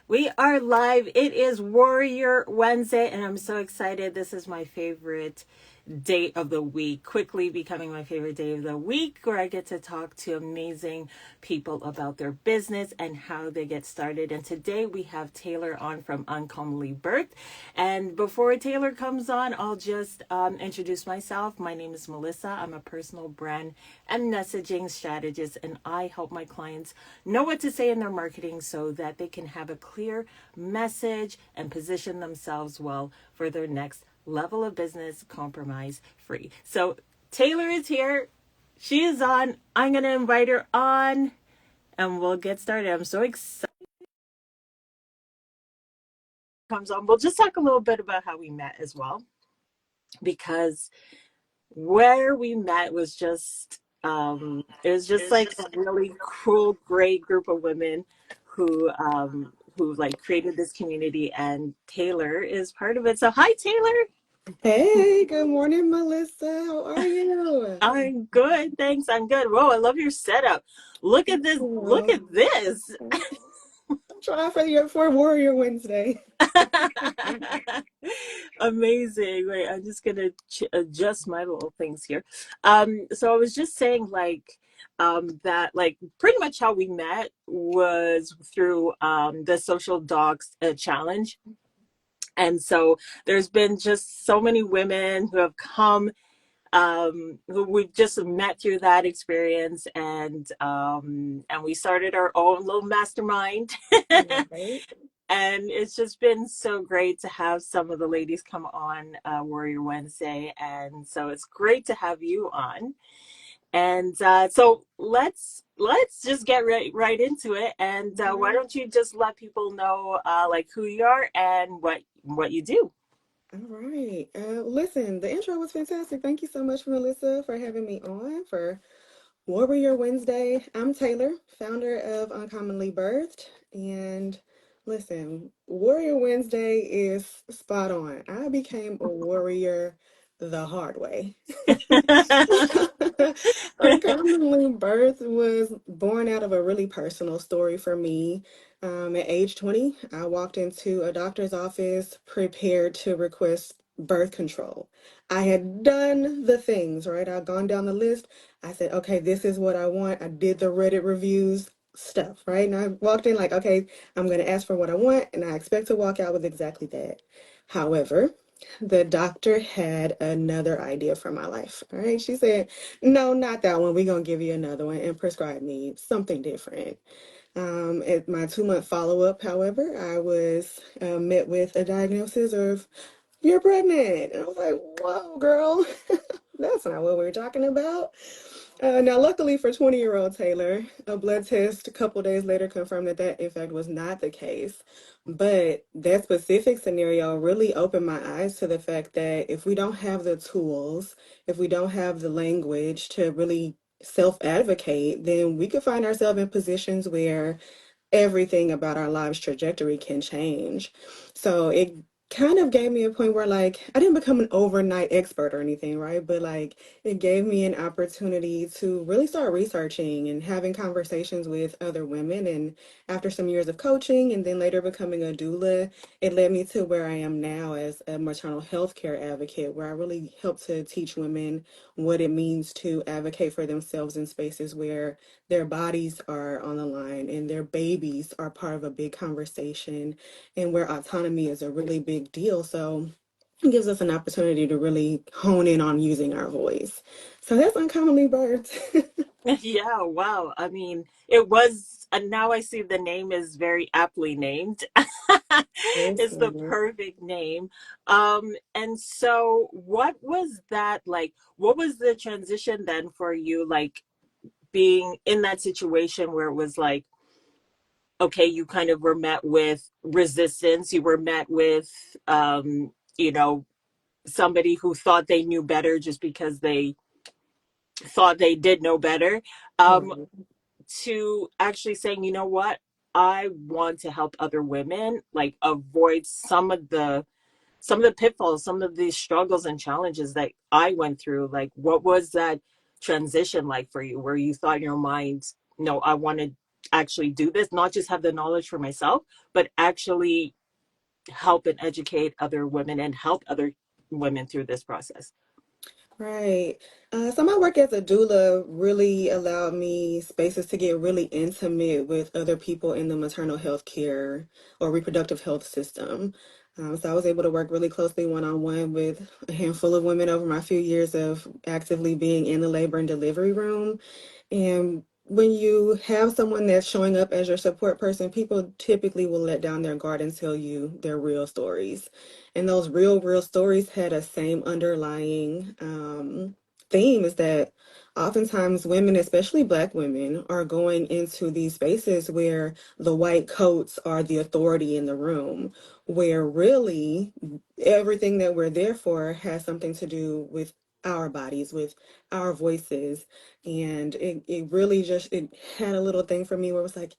We are live. It is Warrior Wednesday, and I'm so excited. This is my favorite day of the week, quickly becoming my favorite day of the week, where I get to talk to amazing people about their business and how they get started. And today we have Taylor on from Uncommonly Birth. And before Taylor comes on, I'll just introduce myself. My name is Melissa. I'm a personal brand and messaging strategist, and I help my clients know what to say in their marketing so that they can have a clear message and position themselves well for their next level of business, compromise free. So Taylor is here. She is on. I'm going to invite her on and we'll get started. I'm so excited. Comes on. We'll just talk a little bit about how we met as well, because where we met was just it was just like a really cool, great group of women who like created this community, and Taylor is part of it. So hi Taylor. Hey, good morning, Melissa. How are you? I'm good, thanks. I'm good. Whoa, I love your setup. Look at this. Look Well, at this. I'm trying for Warrior Wednesday. Amazing. Wait, I'm just gonna adjust my little things here. So I was just saying, like, that, like, pretty much how we met was through the Social Docs challenge, and so there's been just so many women who have come, who we've just met through that experience, and we started our own little mastermind. Right? And it's just been so great to have some of the ladies come on Warrior Wednesday, and so it's great to have you on. And so let's just get right into it. And why Right. don't you just let people know like who you are and what you do? All right. Listen, the intro was fantastic. Thank you so much, Melissa, for having me on for Warrior Wednesday. I'm Taylor, founder of Uncommonly Birthed. And listen, Warrior Wednesday is spot on. I became a warrior the hard way. Uncommonly Birth was born out of a really personal story for me. At age 20, I walked into a doctor's office prepared to request birth control. I had done the things, right? I'd gone down the list. I said, okay, this is what I want. I did the Reddit reviews stuff, right? And I walked in like, okay, I'm going to ask for what I want, and I expect to walk out with exactly that. However, the doctor had another idea for my life. All right. She said, no, not that one. We're going to give you another one and prescribe me something different. At my 2-month follow-up, however, I was met with a diagnosis of you're pregnant. And I was like, whoa, girl, that's not what we were talking about. Now, luckily for 20-year-old Taylor, a blood test a couple days later confirmed that that, in fact, was not the case. But that specific scenario really opened my eyes to the fact that if we don't have the tools, if we don't have the language to really self-advocate, then we could find ourselves in positions where everything about our lives trajectory can change. So it kind of gave me a point where like I didn't become an overnight expert or anything, right? But like it gave me an opportunity to really start researching and having conversations with other women. And after some years of coaching and then later becoming a doula, it led me to where I am now as a maternal health care advocate, where I really help to teach women what it means to advocate for themselves in spaces where their bodies are on the line and their babies are part of a big conversation and where autonomy is a really big deal. So it gives us an opportunity to really hone in on using our voice. So that's uncommonly birds. Yeah, wow. I mean, it was, and now I see the name is very aptly named. It's the Listen. perfect name. And so what was that like? What was the transition then for you, like being in that situation where it was like, okay, you kind of were met with resistance, you were met with, you know, somebody who thought they knew better just because they thought they did know better. Um, Right. to actually saying, you know what, I want to help other women like avoid some of the pitfalls, some of the struggles and challenges that I went through. Like, what was that transition like for you, where you thought in your mind, no, I want to actually do this, not just have the knowledge for myself, but actually help and educate other women and help other women through this process. Right. So my work as a doula really allowed me spaces to get really intimate with other people in the maternal health care or reproductive health system. So I was able to work really closely one-on-one with a handful of women over my few years of actively being in the labor and delivery room. And when you have someone that's showing up as your support person, people typically will let down their guard and tell you their real stories. And those real stories had a same underlying theme is that oftentimes women, especially Black women, are going into these spaces where the white coats are the authority in the room, where really everything that we're there for has something to do with our bodies, with our voices. And it really just it had a little thing for me where it was like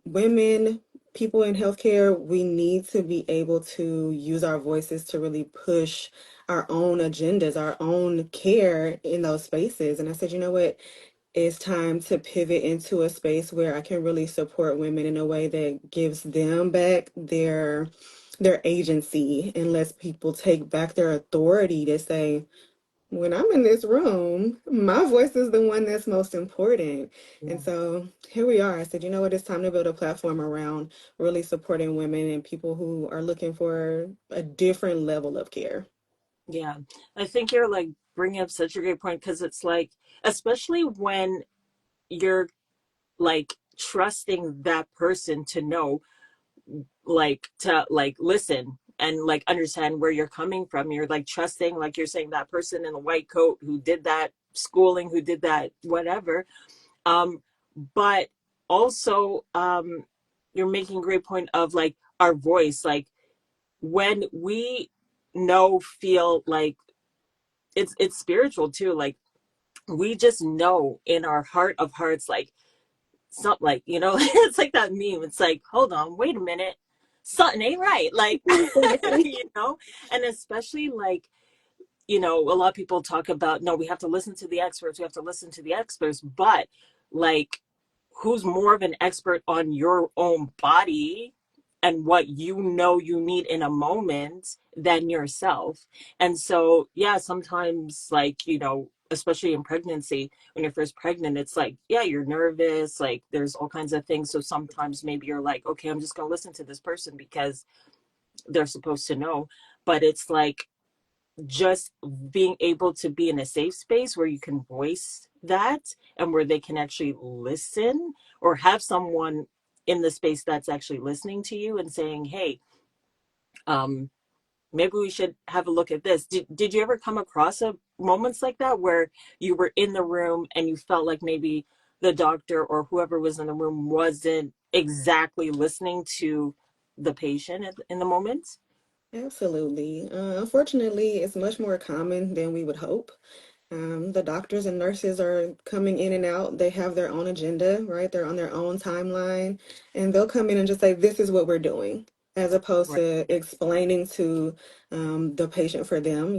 women, people in healthcare, we need to be able to use our voices to really push our own agendas, our own care in those spaces. And I said, you know what? It's time to pivot into a space where I can really support women in a way that gives them back their agency and lets people take back their authority to say, when I'm in this room, my voice is the one that's most important. And Yeah. so here we are. I said, you know what? It's time to build a platform around really supporting women and people who are looking for a different level of care. Yeah. I think you're like bringing up such a great point because it's like, especially when you're like trusting that person to know, like to like listen and like understand where you're coming from. You're like trusting, like you're saying, that person in the white coat who did that schooling, who did that whatever. Um, but also, you're making a great point of like our voice, like when we know, feel like it's spiritual too, like we just know in our heart of hearts, like something, like it's like that meme, it's like, hold on, wait a minute, something ain't right, like Exactly. you know. And especially like, a lot of people talk about, no, we have to listen to the experts, we have to listen to the experts, but like, who's more of an expert on your own body and what you need in a moment than yourself? And so, yeah, sometimes, like, especially in pregnancy, when you're first pregnant, it's like, yeah, you're nervous, like there's all kinds of things. So sometimes maybe you're like, okay, I'm just going to listen to this person because they're supposed to know. But it's like, just being able to be in a safe space where you can voice that and where they can actually listen, or have someone in the space that's actually listening to you and saying, hey, um maybe we should have a look at this. Did you ever come across moments like that where you were in the room and you felt like maybe the doctor or whoever was in the room wasn't exactly listening to the patient in the moment? Absolutely. Unfortunately, it's much more common than we would hope. The doctors and nurses are coming in and out. They have their own agenda, right? They're on their own timeline, and they'll come in and just say, "This is what we're doing," as opposed Right. to explaining to the patient for them,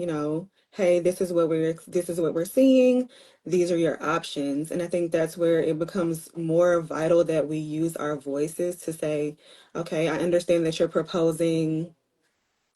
"Hey, this is what we're seeing. These are your options." And I think that's where it becomes more vital that we use our voices to say, "Okay, I understand that you're proposing."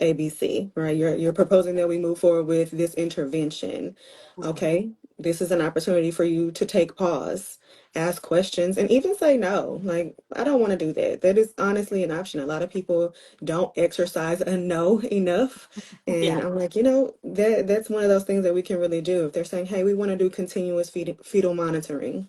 ABC, right? You're proposing that we move forward with this intervention. Mhm. Okay, this is an opportunity for you to take pause, ask questions, and even say no. Like, I don't want to do that. That is honestly an option. A lot of people don't exercise a no enough. And Yeah. I'm like, that's one of those things that we can really do. If they're saying, hey, we want to do continuous fetal monitoring,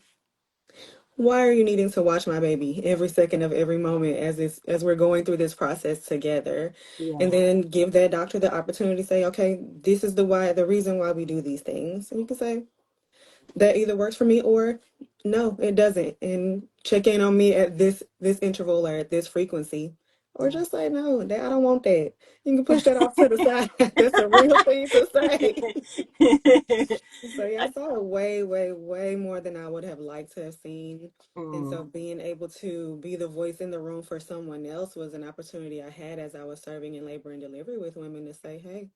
why are you needing to watch my baby every second of every moment as we're going through this process together? Yeah. And then give that doctor the opportunity to say, okay, this is the reason why we do these things. And you can say, that either works for me or no, it doesn't. And check in on me at this interval or at this frequency. Or Yeah. just say, no, that I don't want that. You can push that off to the side. That's a real thing to say. So yeah, I saw way, way, way more than I would have liked to have seen. And Mm. so being able to be the voice in the room for someone else was an opportunity I had as I was serving in labor and delivery with women to say, hey,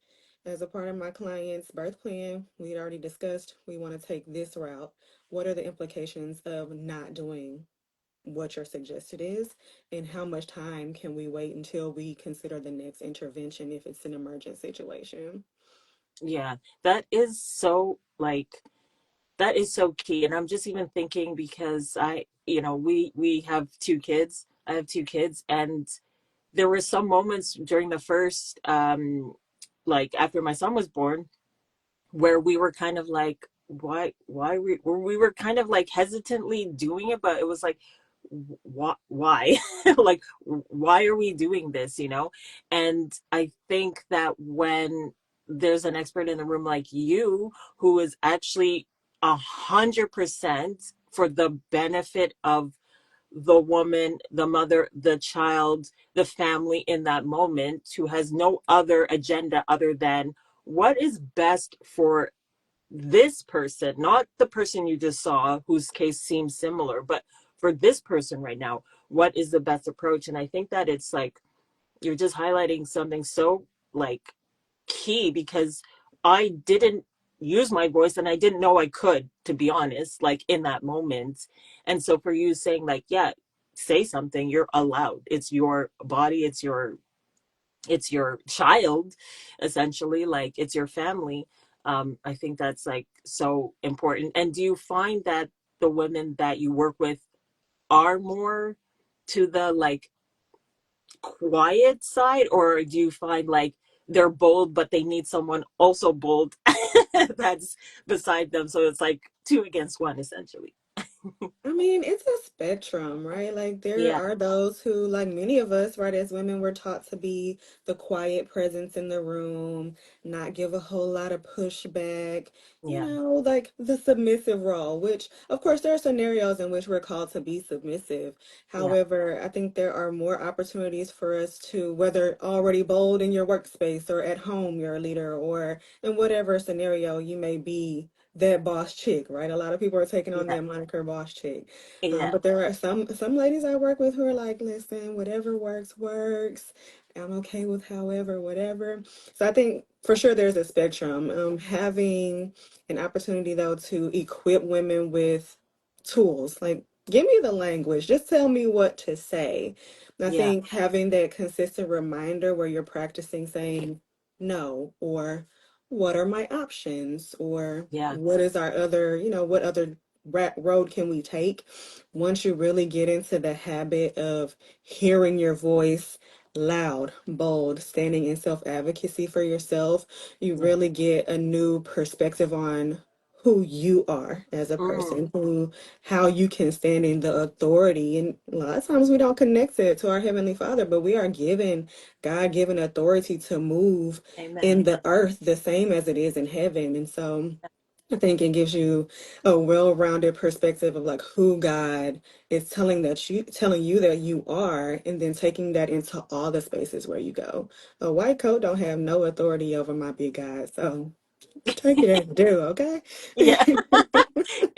as a part of my client's birth plan, we'd already discussed we want to take this route. What are the implications of not doing what your suggested is, and how much time can we wait until we consider the next intervention if it's an emergent situation. Yeah, that is so like that is so key. And I'm just even thinking because we have two kids. I have two kids, and there were some moments during the first like after my son was born where we were kind of like we were kind of like hesitantly doing it, but it was like why like why are we doing this, and I think that when there's an expert in the room like you who is actually 100% for the benefit of the woman, the mother, the child, the family in that moment, who has no other agenda other than what is best for this person, not the person you just saw whose case seems similar, but for this person right now, what is the best approach? And I think that it's like you're just highlighting something so like key because I didn't use my voice and I didn't know I could, to be honest, like in that moment. And so for you saying like, yeah, say something, you're allowed. It's your body, it's your child, essentially, like it's your family. I think that's like so important. And do you find that the women that you work with are more to the like quiet side, or do you find like they're bold but they need someone also bold that's beside them, so it's like two against one essentially? I mean, it's a spectrum, right? Like there Yeah, are those who, like many of us, right, as women, we're taught to be the quiet presence in the room, not give a whole lot of pushback, yeah, like the submissive role, which of course there are scenarios in which we're called to be submissive. yeah, However, I think there are more opportunities for us to, whether already bold in your workspace or at home, you're a leader, or in whatever scenario you may be that boss chick, right? A lot of people are taking on yeah, that moniker boss chick. yeah, But there are some ladies I work with who are like, listen, whatever works, works. I'm okay with however, whatever. So I think for sure there's a spectrum. Having an opportunity though to equip women with tools, like give me the language, just tell me what to say. And I yeah, think having that consistent reminder where you're practicing saying no, or what are my options, or yeah. what is our other, what other road can we take? Once you really get into the habit of hearing your voice loud, bold, standing in self advocacy for yourself, you Yeah. really get a new perspective on who you are as a Mm, person, how you can stand in the authority. And a lot of times we don't connect it to our Heavenly Father, but we are given God given authority to move in amen. the earth the same as it is in heaven. And so I think it gives you a well-rounded perspective of like who God is telling you that you are, and then taking that into all the spaces where you go. A white coat don't have no authority over my big God, so take it as you do, okay? Yeah.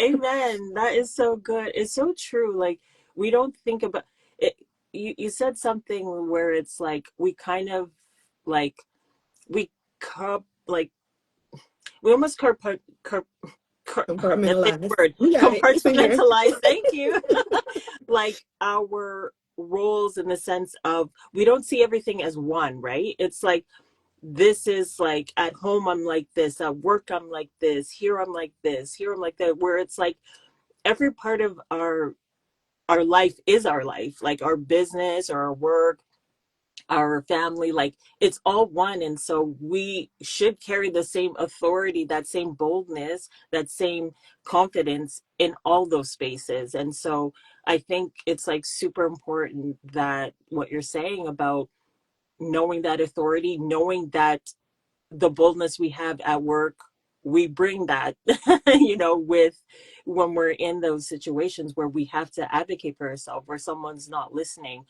Amen. That is so good. It's so true. Like we don't think about it. You said something where it's like we kind of like we like we almost that big Compartmentalize. word, You got it. It's in there. compartmentalize. Thank you. Like our roles in the sense of we don't see everything as one, right? It's like this is like at home I'm like this, at work I'm like this, here I'm like this, here I'm like that, where it's like every part of our life is our life, like our business or our work, our family, like it's all one. And so we should carry the same authority, that same boldness, that same confidence in all those spaces. And so I think it's like super important that what you're saying about knowing that authority, knowing that the boldness we have at work, we bring that with when we're in those situations where we have to advocate for ourselves, where someone's not listening.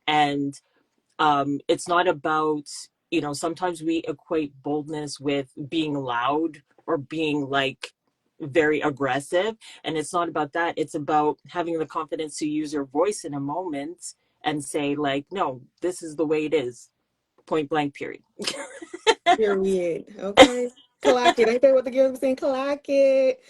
And it's not about, sometimes we equate boldness with being loud or being like very aggressive, and it's not about that. It's about having the confidence to use your voice in a moment and say like, no, this is the way it is, point blank, period. Period. Okay. Clock it. Ain't that what the girls be saying? Clock it.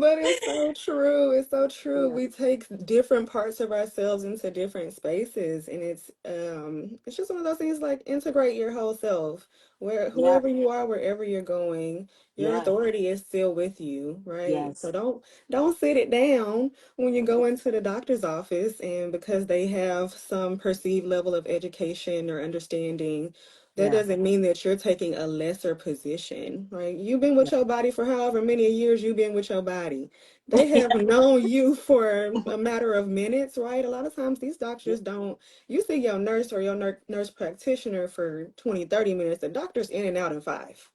But it's so true. It's so true. Yeah. We take different parts of ourselves into different spaces, and it's just one of those things like integrate your whole self. Where Yeah. whoever you are, wherever you're going, your Yeah. authority is still with you, right? So Yes. don't sit it down when you go into the doctor's office, and because they have some perceived level of education or understanding, that Yeah. doesn't mean that you're taking a lesser position, right? You've been with Yeah. your body for however many years you've been with your body. They have known you for a matter of minutes, right? A lot of times these Yeah. doctors don't, you see your nurse or your nurse practitioner for 20, 30 minutes. The doctor's in and out in five.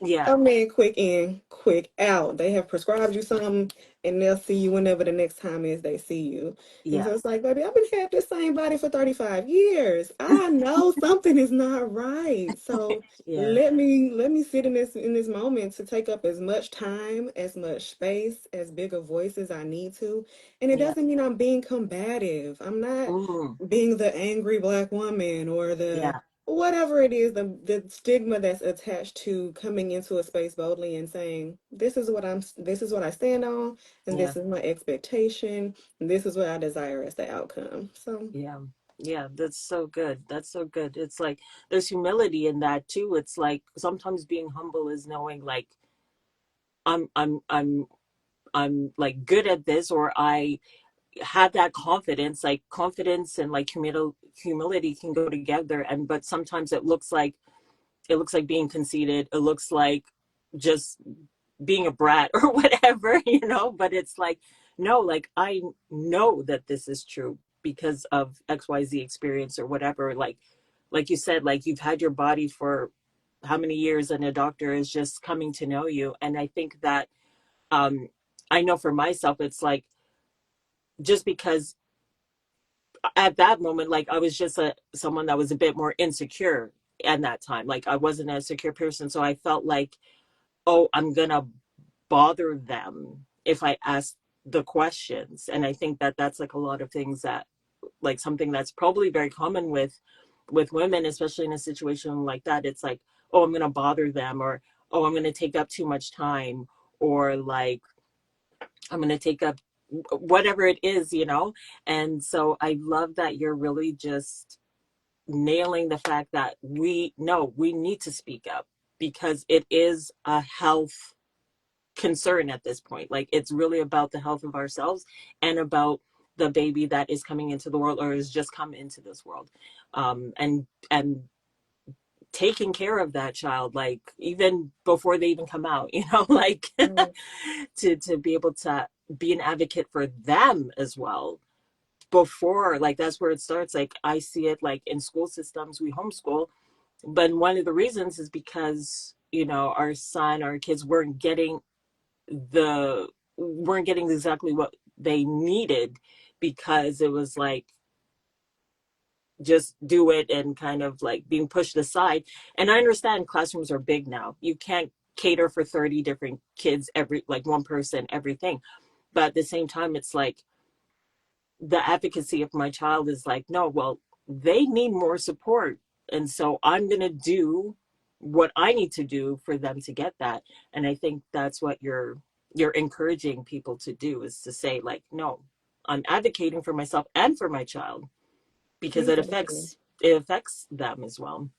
Yeah. Come in, quick in, quick out. They have prescribed you something and they'll see you whenever the next time is they see you. And Yeah. so it's like, baby, I've been had this same body for 35 years. I know something is not right. So Yeah. let me sit in this moment to take up as much time, as much space, as big a voice as I need to. And it Yeah. doesn't mean I'm being combative. I'm not Mm. being the angry black woman or the Yeah. whatever it is, the stigma that's attached to coming into a space boldly and saying, this is what I stand on, and Yeah. this is my expectation, and this is what I desire as the outcome. So, Yeah. Yeah. That's so good. That's so good. It's like there's humility in that too. It's like sometimes being humble is knowing like I'm I'm I'm I'm like good at this, or I have that confidence. Like confidence and like humility can go together, and but sometimes it looks like being conceited. It looks like just being a brat or whatever, but it's like, no, like I know that this is true because of XYZ experience or whatever. Like you said, like you've had your body for how many years and a doctor is just coming to know you. And I think that um I know for myself, it's like just because at that moment, like I was just someone that was a bit more insecure at that time. Like I wasn't a secure person. So I felt like, oh, I'm gonna bother them if I ask the questions. And I think that that's like a lot of things that like something that's probably very common with women, especially in a situation like that. It's like, oh, I'm gonna bother them, or oh, I'm gonna take up too much time, or like I'm gonna take up whatever it is. And so I love that you're really just nailing the fact that we know we need to speak up because it is a health concern at this point. Like it's really about the health of ourselves and about the baby that is coming into the world or has just come into this world. And taking care of that child, like even before they even come out, like right. to be able to be an advocate for them as well before, like that's where it starts. Like I see it like in school systems, we homeschool, but one of the reasons is because our kids the weren't getting exactly what they needed because it was like just do it and kind of like being pushed aside. And I understand classrooms are big now. You can't cater for 30 different kids, every like one person, everything. But at the same time, it's like the advocacy of my child is like, no, well, they need more support. And so I'm going to do what I need to do for them to get that. And I think that's what you're encouraging people to do, is to say like, no, I'm advocating for myself and for my child because it Exactly. affects them as well.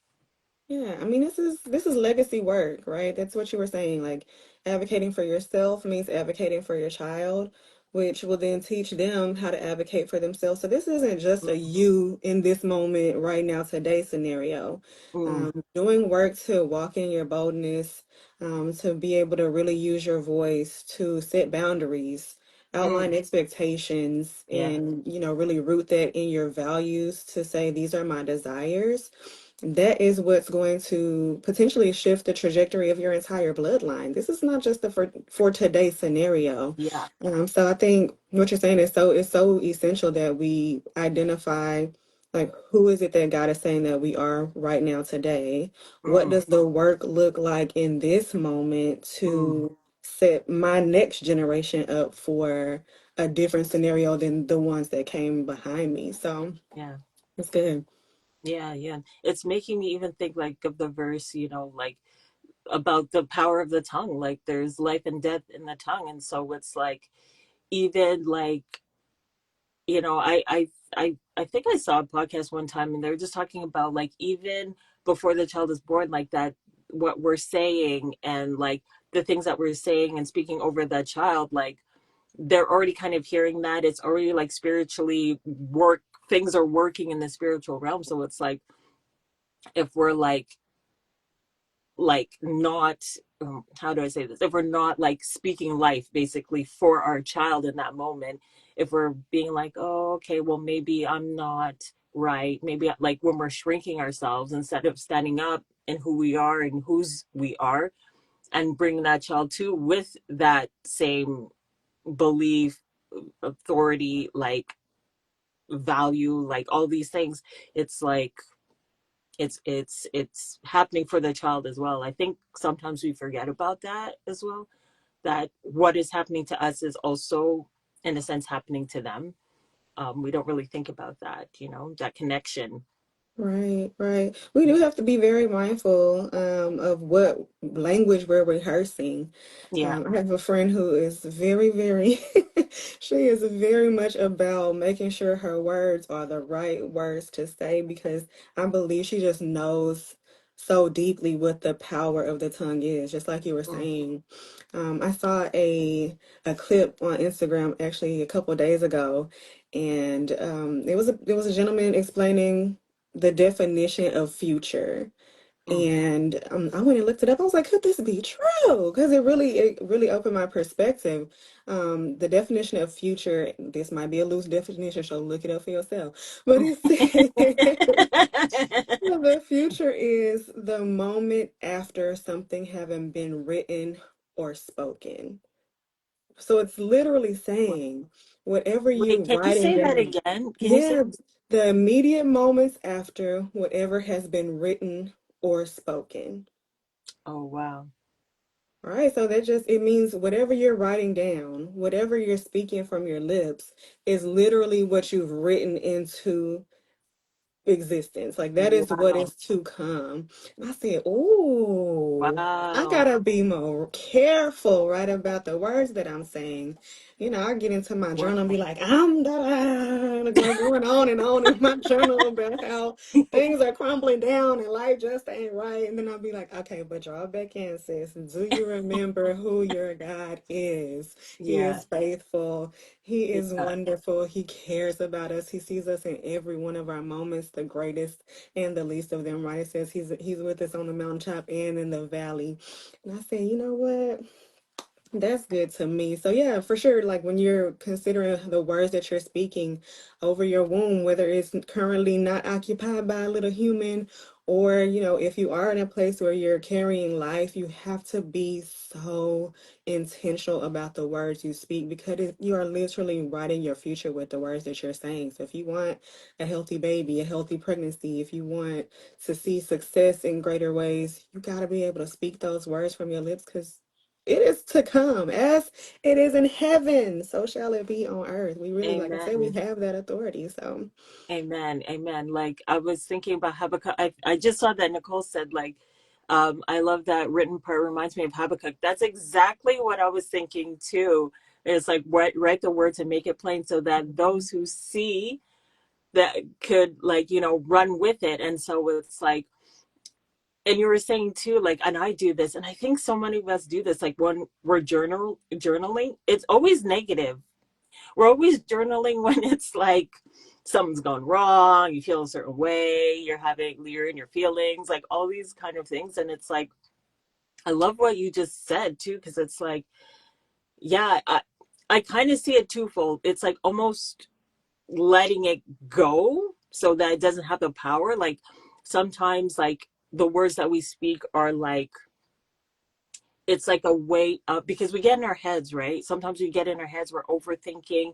Yeah, I mean this is legacy work, right? That's what you were saying. Like advocating for yourself means advocating for your child, which will then teach them how to advocate for themselves. So this isn't just a Mm, you in this moment, right now, today scenario. mm, Doing work to walk in your boldness, to be able to really use your voice, to set boundaries, mm, outline expectations, yeah, and really root that in your values to say these are my desires. That is what's going to potentially shift the trajectory of your entire bloodline. This is not just the for today's scenario. yeah, So I think what you're saying is so essential that we identify like who is it that God is saying that we are right now today? What mm, does the work look like in this moment mm, to set my next generation up for a different scenario than the ones that came behind me? So yeah. it's good. Yeah, yeah. It's making me even think like of the verse, like about the power of the tongue. Like there's life and death in the tongue. And so it's like, even like, I think I saw a podcast one time and they were just talking about like even before the child is born, like that what we're saying and like the things that we're saying and speaking over that child, like they're already kind of hearing that. It's already like spiritually work things are working in the spiritual realm. So it's like if we're not how do I say this, if we're not like speaking life basically for our child in that moment, if we're being like, oh, okay, well maybe I'm not right, maybe like when we're shrinking ourselves instead of standing up and who we are and whose we are, and bringing that child to with that same belief, authority, like value, like all these things, it's like it's happening for the child as well. I think sometimes we forget about that as well, that what is happening to us is also in a sense happening to them. We don't really think about that, that connection. Right, right. We do have to be very mindful of what language we're rehearsing. Yeah. I have a friend who is very, very, she is very much about making sure her words are the right words to say because I believe she just knows so deeply what the power of the tongue is, just like you were Mm. saying. I saw a clip on Instagram actually a couple days ago, and it was a gentleman explaining the definition of future. Mm. And I went and looked it up. I was like, could this be true? Because it really opened my perspective. The definition of future, this might be a loose definition, so look it up for yourself. But it says the future is the moment after something having been written or spoken. So it's literally saying whatever Wait, you can you writing say that down. again? Can you say? Yeah, the immediate moments after whatever has been written or spoken. Oh, wow. All right, so that just it means whatever you're writing down, whatever you're speaking from your lips is literally what you've written into existence. Like that is what Wow. is to come. And I said, "Oh, I Wow. gotta be more careful, right, about the words that I'm saying." I get into my Wow. journal and be like, "I'm da going on in my journal about how things are crumbling down and life just ain't right." And then I'll be like, "Okay, but draw back in, sis. Do you remember who your God is? He Yeah. is faithful. He is Yeah. wonderful. He cares about us. He sees us in every one of our moments, the greatest and the least of them, right? It says he's with us on the mountaintop and in the valley." And I say, you know what? That's good to me. So yeah, for sure, like when you're considering the words that you're speaking over your womb, whether it's currently not occupied by a little human, or if you are in a place where you're carrying life, you have to be so intentional about the words you speak because you are literally writing your future with the words that you're saying. So if you want a healthy baby, a healthy pregnancy, if you want to see success in greater ways, you got to be able to speak those words from your lips because it is to come. As it is in heaven, so shall it be on earth. We really, like I say, we Amen. have that authority. So, Amen. Amen. Like I was thinking about Habakkuk. I just saw that Nicole said like, I love that written part reminds me of Habakkuk. That's exactly what I was thinking too. It's like write the words and make it plain so that those who see that could like, run with it. And so it's like, and you were saying too, like, and I do this, and I think so many of us do this, like when we're journaling, it's always negative. We're always journaling when it's like something's gone wrong, you feel a certain way, you're in your feelings, like all these kind of things. And it's like, I love what you just said too, because it's like, yeah, I kind of see it twofold. It's like almost letting it go so that it doesn't have the power. Like sometimes like the words that we speak are like, it's like a way up because we get in our heads, right? Sometimes we get in our heads, we're overthinking.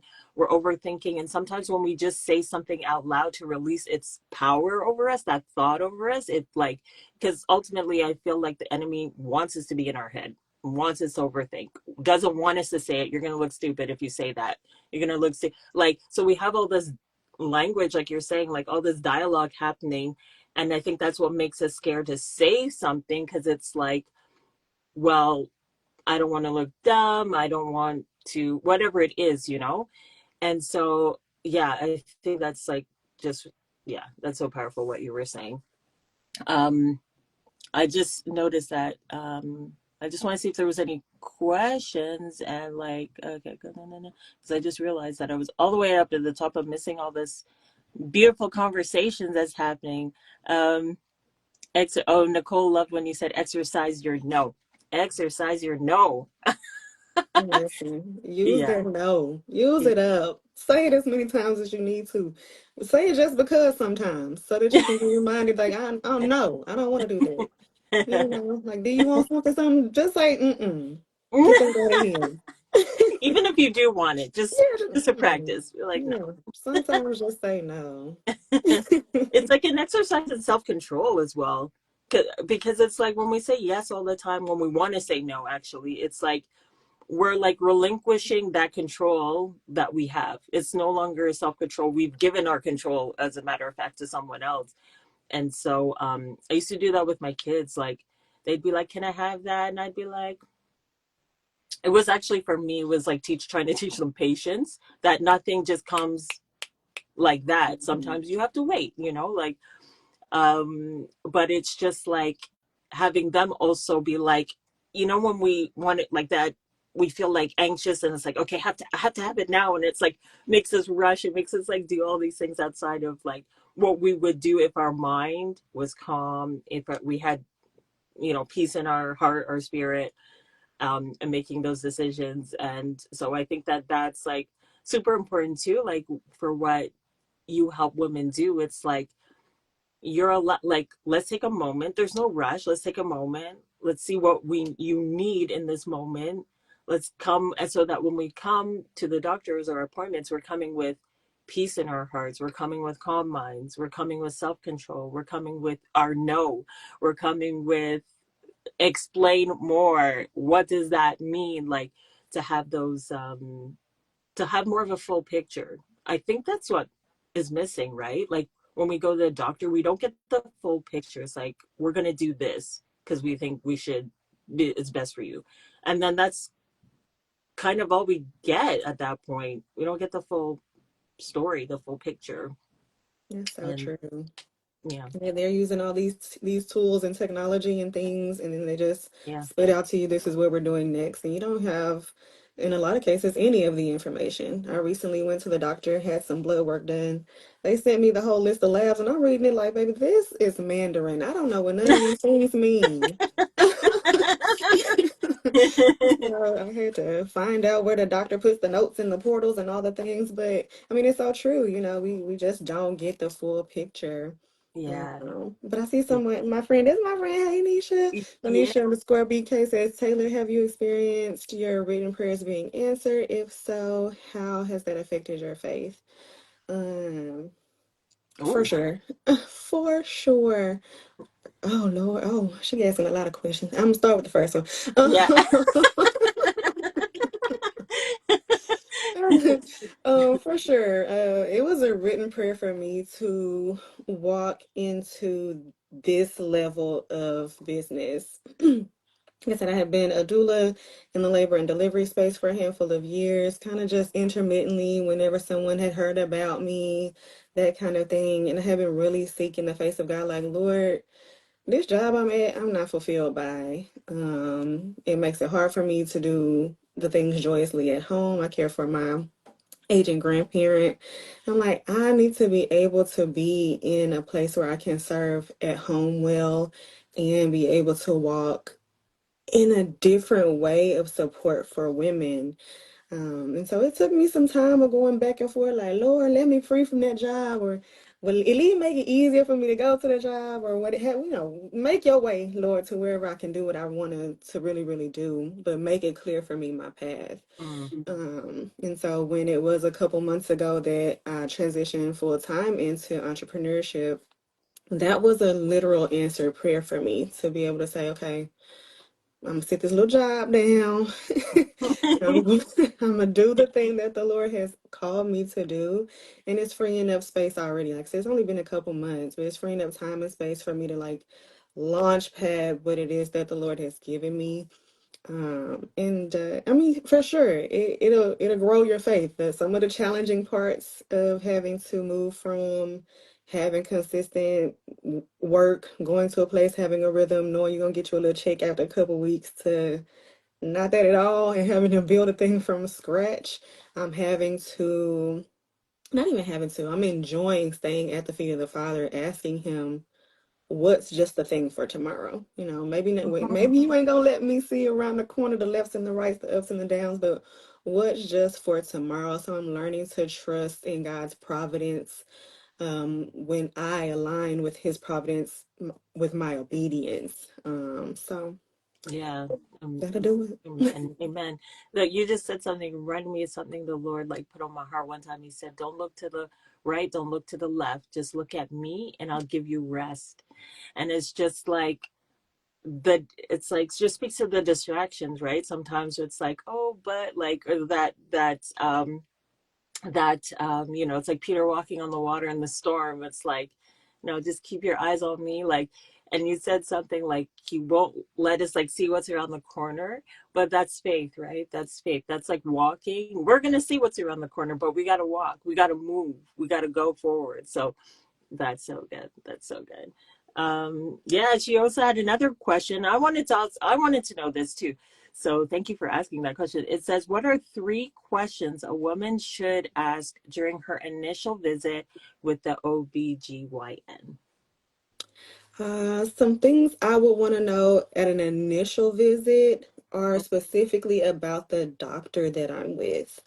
And sometimes when we just say something out loud to release its power over us, that thought over us, it's like, because ultimately I feel like the enemy wants us to be in our head, wants us to overthink, doesn't want us to say it. You're going to look stupid if you say that. You're going to look like, so we have all this language, like you're saying, like all this dialogue happening. And I think that's what makes us scared to say something because it's like, well, I don't want to look dumb. I don't want to, whatever it is, And so, yeah, I think that's like just, yeah, that's so powerful what you were saying. Um, I just noticed that, I just want to see if there was any questions and like, okay, good, no, no, no. Because I just realized that I was all the way up to the top of missing all this beautiful conversations that's happening. Um, oh, Nicole loved when you said exercise your no. Exercise your no. Listen, use Yeah. that no. Use Yeah. it up. Say it as many times as you need to. Say it just because sometimes, so that you can be reminded, like, I don't know. I don't want to do that. You know, like, do you want something? Just say, mm-mm. Get that out of here. Even if you do want it, Yeah, just a mm, practice. You're like, no. yeah. Sometimes just say no. It's like an exercise in self control as well. Because it's like when we say yes all the time, when we want to say no, actually, it's like we're like relinquishing that control that we have. It's no longer self control. We've given our control, as a matter of fact, to someone else. And so I used to do that with my kids. Like, they'd be like, "Can I have that?" And I'd be like, it was actually for me, it was like trying to teach them patience, that nothing just comes like that. Mhm. Sometimes you have to wait, like, but it's just like having them also be like, when we want it like that, we feel like anxious, and it's like, okay, I have to have it now, and it's like makes us rush. It makes us like do all these things outside of like what we would do if our mind was calm, if we had peace in our heart or spirit, and making those decisions. And so I think that that's like super important too, like for what you help women do. It's like you're a lot like, let's take a moment. There's no rush. Let's take a moment. Let's see what you need in this moment. Let's come, and so that when we come to the doctors or appointments, we're coming with peace in our hearts. We're coming with calm minds. We're coming with self-control. We're coming with our no. We're coming with explain more. What does that mean? Like, to have those to have more of a full picture. I think that's what is missing, right? Like when we go to the doctor, we don't get the full picture. It's like, we're going to do this because we think we should be, it's best for you. And then that's kind of all we get at that point. We don't get the full story, the full picture. That's so And true. yeah, Yeah, they're using all these tools and technology and things, and then they just yeah. spit out to you, this is what we're doing next. And you don't have, in a lot of cases, any of the information. I recently went to the doctor, had some blood work done. They sent me the whole list of labs, and I'm reading it like, baby, this is Mandarin. I don't know what none of these things mean. So I had to find out where the doctor puts the notes in the portals and all the things. But I mean, it's all true. We just don't get the full picture. Yeah. But I see someone, my friend, this is my friend. Hey, Nisha. Yeah. Anisha underscore BK says, Taylor, have you experienced your written prayers being answered? If so, how has that affected your faith? Um, for Oh, sure. For sure. Oh, Lord. Oh, she asking a lot of questions. I'm gonna start with the first yeah. one. For sure. It was a written prayer for me to walk into this level of business. Like I said, I had been a doula in the labor and delivery space for a handful of years, kind of just intermittently whenever someone had heard about me, that kind of thing. And I have been really seeking the face of God, like, Lord, this job I'm at, I'm not fulfilled by. It makes it hard for me to do the things joyously at home. I care for my aging grandparent. I'm like, I need to be able to be in a place where I can serve at home well and be able to walk in a different way of support for women. And so it took me some time of going back and forth, like, Lord, let me free from that job, or will at least make it easier for me to go to the job, or what it have, make your way, Lord, to wherever I can do what I want to really, really do, but make it clear for me my path. Mm. And so when it was a couple months ago that I transitioned full time into entrepreneurship, that was a literal answered prayer for me to be able to say, okay, I'm gonna sit this little job down. I'm gonna do the thing that the Lord has called me to do, and it's freeing up space already. Like I said, it's only been a couple months, but it's freeing up time and space for me to like launch pad what it is that the Lord has given me. And I mean, for sure, it'll grow your faith. That some of the challenging parts of having to move from having consistent work, going to a place, having a rhythm, knowing you're gonna get you a little check after a couple weeks, to not that at all, and having to build a thing from scratch. I'm having to, not even having to, I'm enjoying staying at the feet of the Father, asking Him what's just the thing for tomorrow. Maybe not, Mhm. maybe you ain't gonna let me see around the corner the lefts and the rights, the ups and the downs, but what's just for tomorrow? So I'm learning to trust in God's providence, when I align with His providence, with my obedience. So Yeah. that'll do it. Amen. Amen. Look, you just said something, reminded me of something the Lord like put on my heart one time. He said, don't look to the right, don't look to the left. Just look at me and I'll give you rest. And it's just like it's like just speaks to the distractions, right? Sometimes it's like, oh, but like or it's like Peter walking on the water in the storm. It's like, just keep your eyes on me. Like, and you said something like, he won't let us like see what's around the corner, but that's faith, right? That's faith. That's like walking. We're going to see what's around the corner, but we got to walk. We got to move. We got to go forward. So that's so good. That's so good. Yeah, she also had another question. I wanted to know this too. So thank you for asking that question. It says, what are three questions a woman should ask during her initial visit with the OBGYN? Some things I would want to know at an initial visit are specifically about the doctor that I'm with.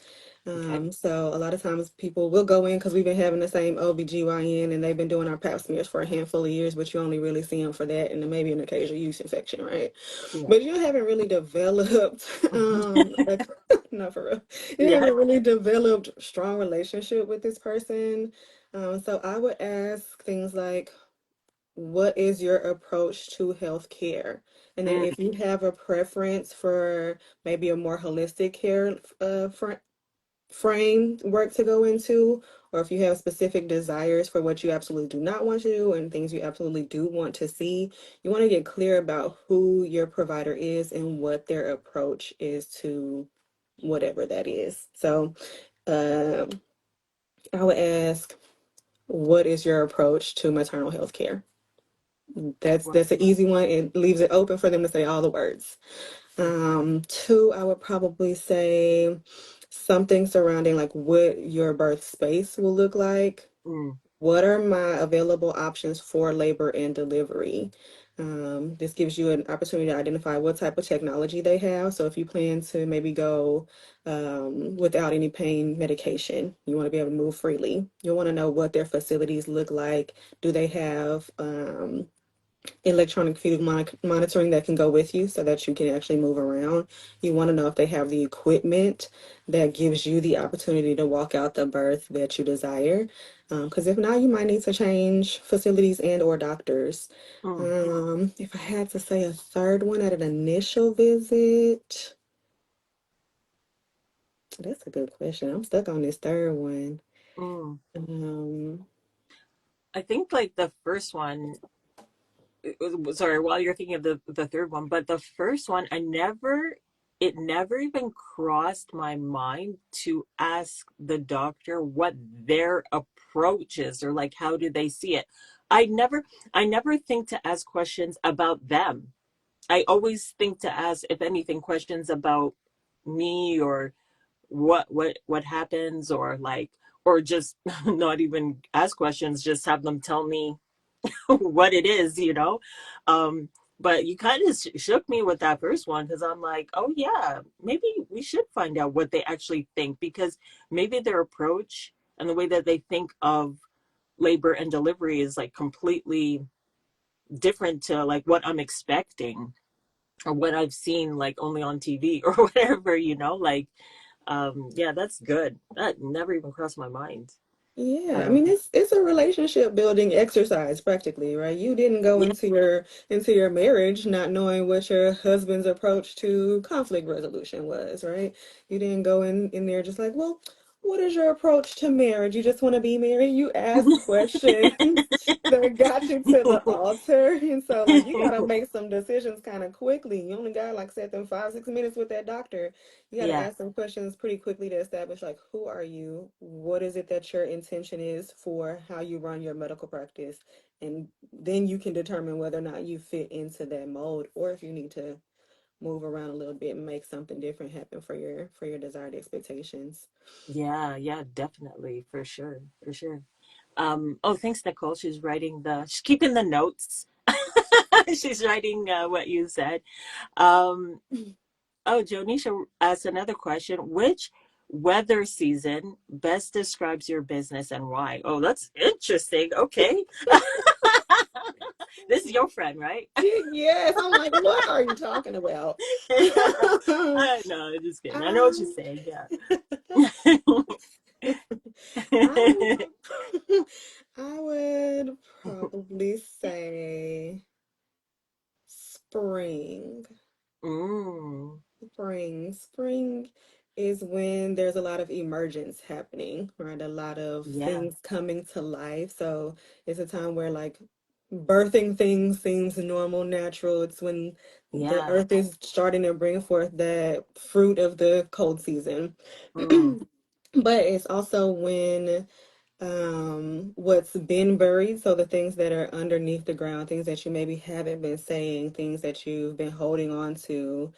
Okay. So a lot of times people will go in because we've been having the same OBGYN and they've been doing our pap smears for a handful of years, but you only really see them for that and then maybe an occasional yeast infection, right? Yeah. But you haven't really developed, no, for real, you Yeah. haven't really developed strong relationship with this person. So I would ask things like, what is your approach to healthcare? And then Mm, if you have a preference for maybe a more holistic care framework to go into, or if you have specific desires for what you absolutely do not want to do and things you absolutely do want to see, you want to get clear about who your provider is and what their approach is to whatever that is. So, um, I would ask, what is your approach to maternal health care? well, That's an easy one. It leaves it open for them to say all the words. Two, I would probably say something surrounding like what your birth space will look like. mm, What are my available options for labor and delivery? This gives you an opportunity to identify what type of technology they have. So if you plan to maybe go without any pain medication, you want to be able to move freely. You'll want to know what their facilities look like. Do they have electronic fetal monitoring that can go with you so that you can actually move around? You want to know if they have the equipment that gives you the opportunity to walk out the birth that you desire. Because if not, you might need to change facilities and or doctors. mm, If I had to say a third one at an initial visit, that's a good question. I'm stuck on this third one. mm. Um, I think like the first one, sorry, while you're thinking of the third one, but the first one, it never even crossed my mind to ask the doctor what their approach is or like how do they see it. I never, I never think to ask questions about them. I always think to ask, if anything, questions about me or what happens or like, or just not even ask questions, just have them tell me what it is, um but you kind of shook me with that first one because I'm like, oh yeah, maybe we should find out what they actually think, because maybe their approach and the way that they think of labor and delivery is like completely different to like what I'm expecting or what I've seen like only on TV or whatever, like yeah, that's good. That never even crossed my mind. Yeah, I um mean it's a relationship building exercise practically, right? You didn't go yeah. into your marriage not knowing what your husband's approach to conflict resolution was, right? You didn't go in there just like, well, what is your approach to marriage? You just want to be married? You ask questions that got you to the altar. And so, like, you got to make some decisions kind of quickly. You only got, like, set them 5, 6 minutes with that doctor. You got to Yeah, ask some questions pretty quickly to establish, like, who are you? What is it that your intention is for how you run your medical practice? And then you can determine whether or not you fit into that mold, or if you need to move around a little bit and make something different happen for your desired expectations. yeah, yeah, definitely, for sure, for sure. Oh, thanks, Nicole. She's keeping the notes. She's writing what you said. Um, oh, Jonisha asked another question. Which weather season best describes your business and why? Oh, that's interesting. Okay. This is your friend, right? Yes, I'm like, what are you talking about? I know, just kidding. I know what you're um, saying. Yeah. I I would probably say spring. Mm, Spring is when there's a lot of emergence happening, right? A lot of yeah, things coming to life. So it's a time where like birthing things seems normal, natural. It's when the yeah. earth is starting to bring forth that fruit of the cold season. Mm, But it's also when what's been buried, so the things that are underneath the ground, things that you maybe haven't been saying, things that you've been holding on to,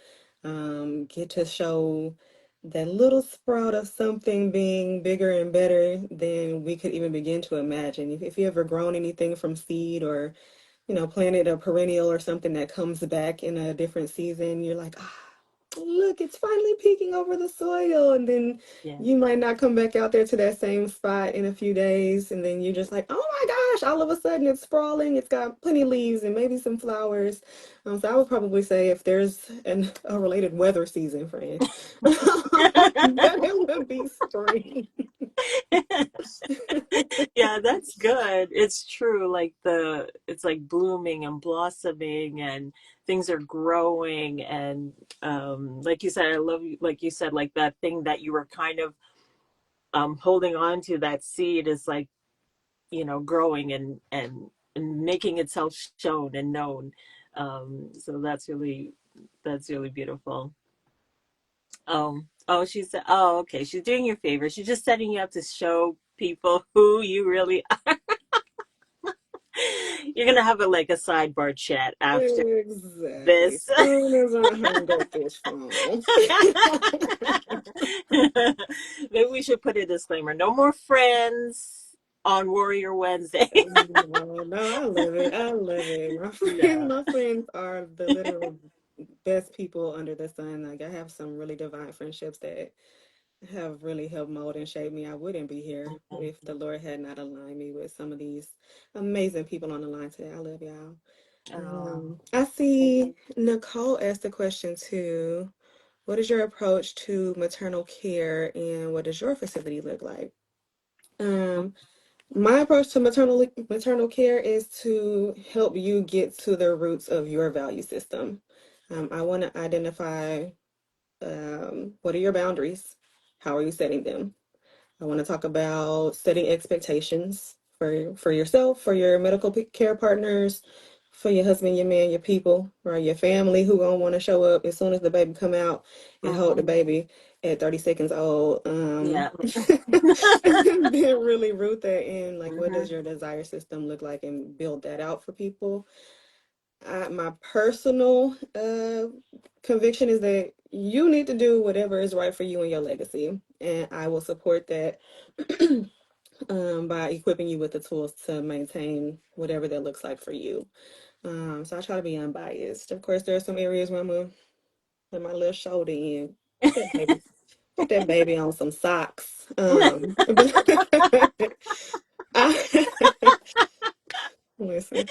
get to show that little sprout of something being bigger and better than we could even begin to imagine. If you ever grown anything from seed, or planted a perennial or something that comes back in a different season, you're like, ah, look, it's finally peeking over the soil. And then yeah. you might not come back out there to that same spot in a few days. And then you're just like, oh my gosh, all of a sudden it's sprawling. It's got plenty of leaves and maybe some flowers. So I would probably say if there's a related weather season, friend, that it would be spring. Yeah, that's good. It's true. It's like blooming and blossoming and things are growing. And like you said, I love you, like you said, like that thing that you were kind of holding on to, that seed is like, growing and making itself shown and known. So that's really beautiful. Oh, she said, oh, okay. She's doing you a favor. She's just setting you up to show people who you really are. You're gonna have like a sidebar chat after Exactly. this. Soon as I hung up this phone. Maybe we should put a disclaimer. No more friends on Warrior Wednesday. No, no, I love it. I love it. No. My friends are the literal best people under the sun. Like I have some really divine friendships that have really helped mold and shape me. I wouldn't be here if the Lord had not aligned me with some of these amazing people on the line today. I love y'all. Oh, I thank see you. Nicole asked a question too. What is your approach to maternal care and what does your facility look like? Um, my approach to maternal care is to help you get to the roots of your value system. I want to identify what are your boundaries? How are you setting them? I want to talk about setting expectations for yourself, for your medical care partners, for your husband, your man, your people, or your family who gonna want to show up as soon as the baby come out and hold the Hmm. baby at 30 seconds old. Yeah. And then really root that in, like what Hmm. does your desire system look like and build that out for people. My personal conviction is that you need to do whatever is right for you and your legacy, and I will support that by equipping you with the tools to maintain whatever that looks like for you. So I try to be unbiased. Of course, there are some areas where I'm gonna put my little shoulder in, put that baby, put that baby on some socks. But I, listen.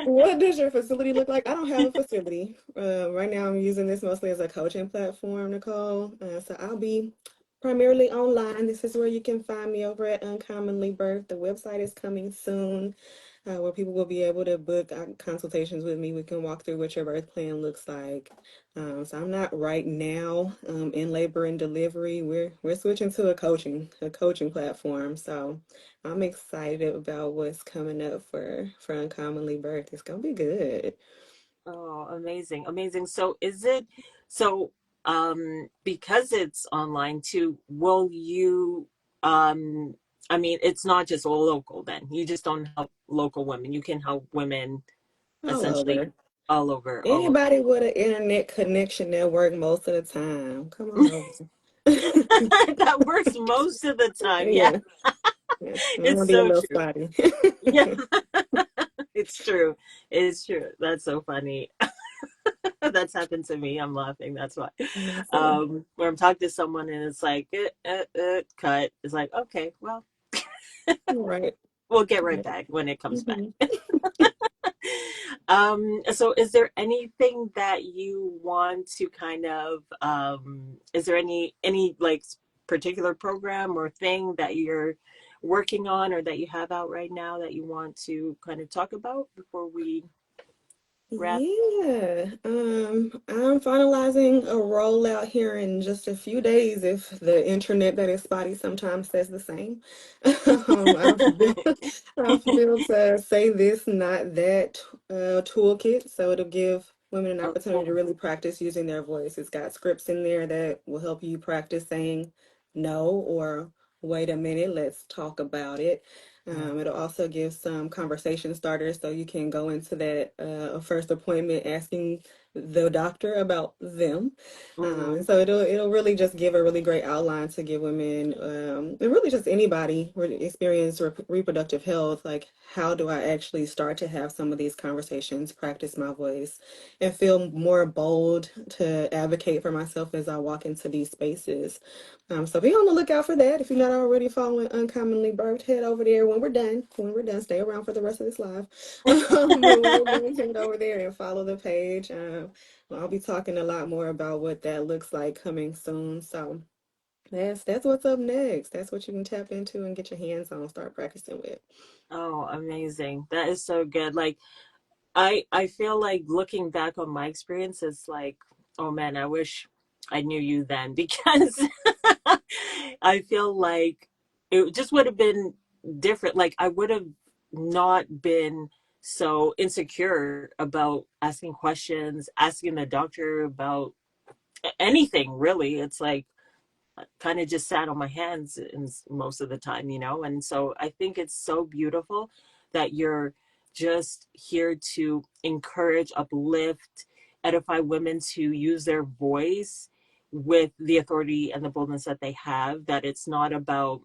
What does your facility look like? I don't have a facility. Right now, I'm using this mostly as a coaching platform, Nicole. So I'll be primarily online. This is where you can find me over at Uncommonly Birth. The website is coming soon, where people will be able to book consultations with me. We can walk through what your birth plan looks like. So I'm not right now in labor and delivery. We're switching to a coaching platform. So I'm excited about what's coming up for Uncommonly Birth. It's gonna be good. Oh, amazing, amazing. So is it so because it's online too, will you I mean it's not just all local then. You just don't help local women. You can help women All essentially over. all over, all over. Anybody with an internet connection that work most of the time, come on over. That works most of the time. Yeah, Yeah, yeah. I'm it's gonna be a so little true. spotty. Yeah, it's true. It's true. That's so funny. That's happened to me. I'm laughing. That's why. Listen, Where I'm talking to someone and it's like, cut. It's like, okay, well, right. we'll get right Right. back when it comes back. hmm So is there anything that you want to kind of, is there any like particular program or thing that you're working on or that you have out right now that you want to kind of talk about before we wrap? Yeah, I'm finalizing a rollout here in just a few days if the internet that is spotty sometimes says the same. I've built a say this, not that toolkit, so it'll give women an Oh, opportunity to cool. really practice using their voice. It's got scripts in there that will help you practice saying no or wait a minute, let's talk about it. It'll also give some conversation starters so you can go into that first appointment asking the doctor about them. Mm-hmm. And so it'll really just give a really great outline to give women and really just anybody who experience reproductive health, like how do I actually start to have some of these conversations, practice my voice, and feel more bold to advocate for myself as I walk into these spaces. So be on the lookout for that. If you're not already following Uncommonly Birthed, head over there when we're done. When we're done, stay around for the rest of this live. But when we're done, head over there and follow the page. I'll be talking a lot more about what that looks like coming soon. So that's what's up next. That's what you can tap into and get your hands on, start practicing with. Oh, amazing. That is so good. Like I feel like looking back on my experience, it's like, oh man, I wish I knew you then because I feel like it just would have been different. Like I would have not been so insecure about asking questions, asking the doctor about anything really. It's like kind of just sat on my hands in most of the time, you know? And so I think it's so beautiful that you're just here to encourage, uplift, edify women to use their voice with the authority and the boldness that they have, that it's not about,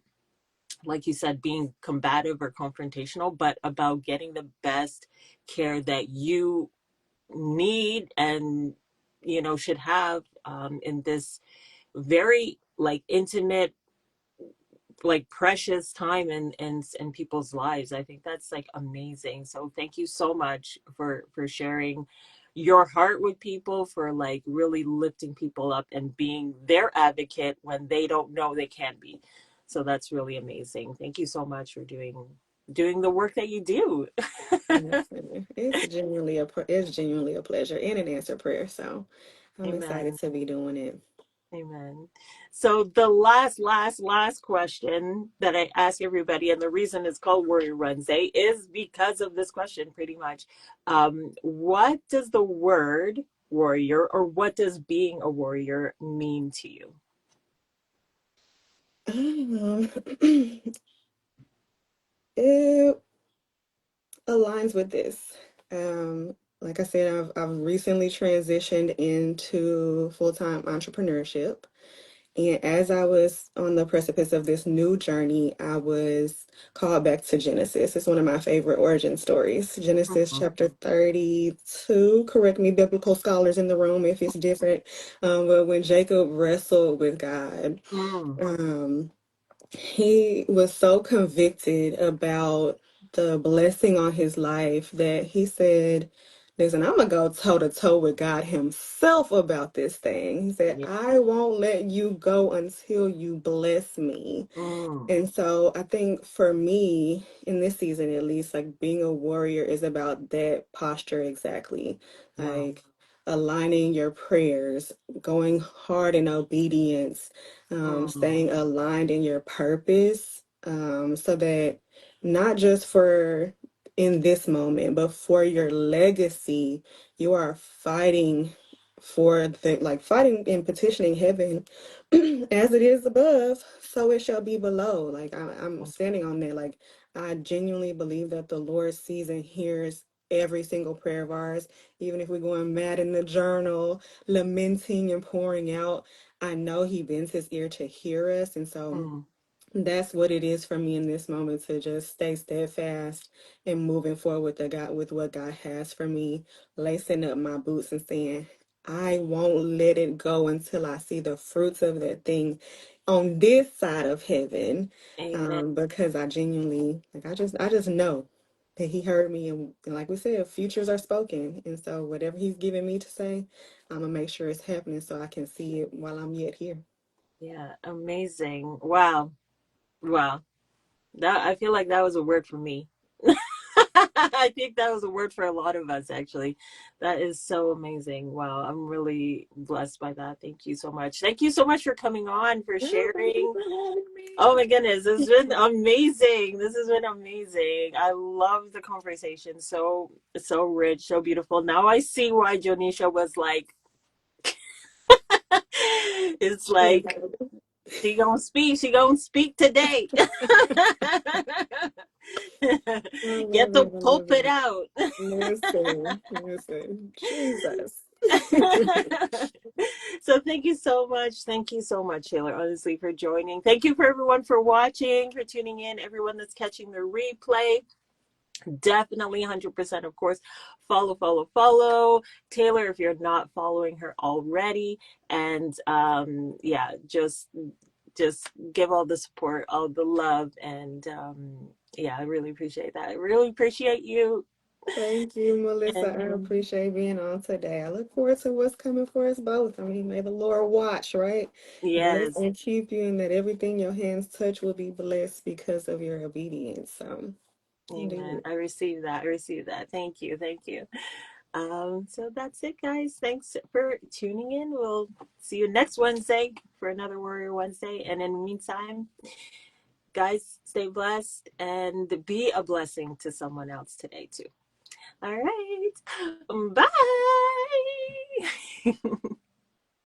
like you said, being combative or confrontational, but about getting the best care that you need and, you know, should have in this very like intimate, like precious time in people's lives. I think that's like amazing. So thank you so much for sharing your heart with people, for like really lifting people up and being their advocate when they don't know they can be. So that's really amazing. Thank you so much for doing the work that you do. Yes, it's genuinely a pleasure and an answered prayer. So I'm excited Amen. to be doing it. Amen. So the last question that I ask everybody, and the reason it's called Warrior Wednesday is because of this question, pretty much. What does the word warrior, or what does being a warrior mean to you? Um, it aligns with this. Like I said, I've recently transitioned into full-time entrepreneurship. And as I was on the precipice of this new journey, I was called back to Genesis. It's one of my favorite origin stories. Genesis Mhm. chapter 32. Correct me, biblical scholars in the room, if it's different. But when Jacob wrestled with God, Mm, um, he was so convicted about the blessing on his life that he said, listen, I'm gonna go toe to toe with God Himself about this thing. He said, Yeah. I won't let you go until you bless me. Mm. And so I think for me, in this season at least, like being a warrior is about that posture exactly. Wow. Like aligning your prayers, going hard in obedience, Mm. staying aligned in your purpose, so that not just for in this moment, but for your legacy, you are fighting for the like fighting and petitioning heaven as it is above, so it shall be below. Like I'm standing on that. Like I genuinely believe that the Lord sees and hears every single prayer of ours, even if we're going mad in the journal, lamenting and pouring out. I know He bends His ear to hear us, and so Mm. that's what it is for me in this moment to just stay steadfast and moving forward with the God with what God has for me, lacing up my boots and saying, I won't let it go until I see the fruits of that thing on this side of heaven. Amen. Because I genuinely like I just know that He heard me and like we said, futures are spoken. And so whatever He's given me to say, I'm gonna make sure it's happening so I can see it while I'm yet here. Yeah. Amazing. Wow. Wow. That I feel like that was a word for me. I think that was a word for a lot of us, actually. That is so amazing. Wow, I'm really blessed by that. Thank you so much. Thank you so much for coming on, for Well, thank you sharing. for having Oh me. my goodness, this has been amazing. This has been amazing. I love the conversation. So rich, so beautiful. Now I see why Jonisha was like, it's like she gonna speak today. I love Get the it. I love pulpit it. out. Listen, listen. Jesus. So thank you so much. Thank you so much, Taylor, honestly, for joining. Thank you for everyone for watching, for tuning in, everyone that's catching the replay. Definitely 100%, of course. Follow Taylor if you're not following her already. And yeah, just give all the support, all the love, and yeah, I really appreciate that. I really appreciate you. Thank you, Melissa. I And appreciate being on today. I look forward to what's coming for us both. I mean, may the Lord watch, right? Bless yes, and keep you, and that everything your hands touch will be blessed because of your obedience. So, amen. indeed. I receive that. I receive that. Thank you. Thank you. So that's it, guys. Thanks for tuning in. We'll see you next Wednesday for another Warrior Wednesday. And in the meantime, guys, stay blessed and be a blessing to someone else today, too. All right. Bye.